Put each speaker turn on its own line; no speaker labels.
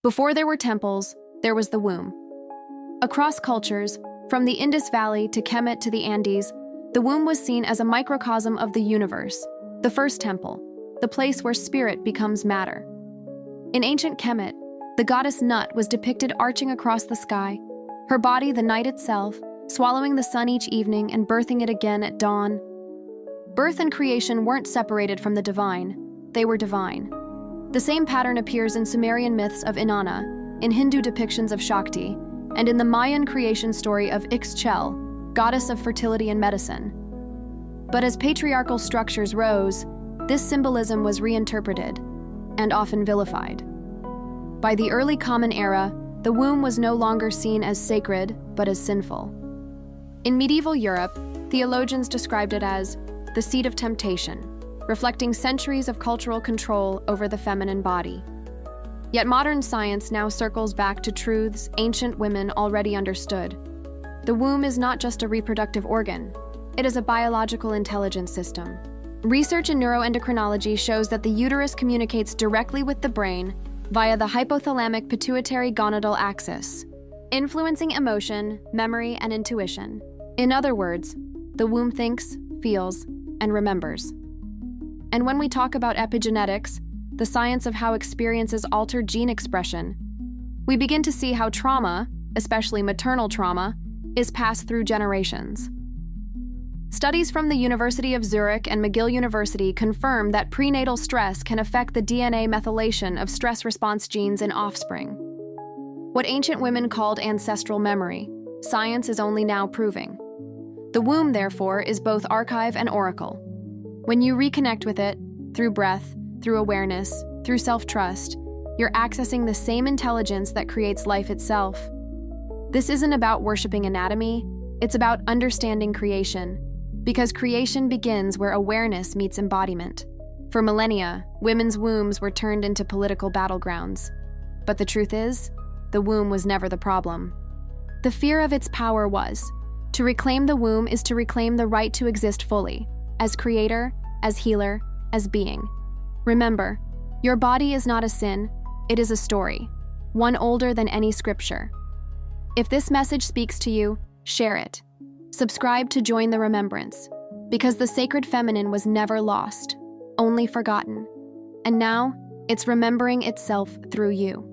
Before there were temples, there was the womb. Across cultures, from the Indus Valley to Kemet to the Andes, the womb was seen as a microcosm of the universe, the first temple, the place where spirit becomes matter. In ancient Kemet, the goddess Nut was depicted arching across the sky, her body the night itself, swallowing the sun each evening and birthing it again at dawn. Birth and creation weren't separated from the divine, they were divine. The same pattern appears in Sumerian myths of Inanna, in Hindu depictions of Shakti, and in the Mayan creation story of Ixchel, goddess of fertility and medicine. But as patriarchal structures rose, this symbolism was reinterpreted, and often vilified. By the early Common Era, the womb was no longer seen as sacred, but as sinful. In medieval Europe, theologians described it as the seat of temptation, reflecting centuries of cultural control over the feminine body. Yet modern science now circles back to truths ancient women already understood. The womb is not just a reproductive organ, it is a biological intelligence system. Research in neuroendocrinology shows that the uterus communicates directly with the brain via the hypothalamic pituitary gonadal axis, influencing emotion, memory, and intuition. In other words, the womb thinks, feels, and remembers. And when we talk about epigenetics, the science of how experiences alter gene expression, we begin to see how trauma, especially maternal trauma, is passed through generations. Studies from the University of Zurich and McGill University confirm that prenatal stress can affect the DNA methylation of stress response genes in offspring. What ancient women called ancestral memory, science is only now proving. The womb, therefore, is both archive and oracle. When you reconnect with it, through breath, through awareness, through self-trust, you're accessing the same intelligence that creates life itself. This isn't about worshiping anatomy, it's about understanding creation, because creation begins where awareness meets embodiment. For millennia, women's wombs were turned into political battlegrounds. But the truth is, the womb was never the problem. The fear of its power was, to reclaim the womb is to reclaim the right to exist fully, as creator, as healer, as being. Remember, your body is not a sin, it is a story, one older than any scripture. If this message speaks to you, share it. Subscribe to join the remembrance, because the sacred feminine was never lost, only forgotten. And now, it's remembering itself through you.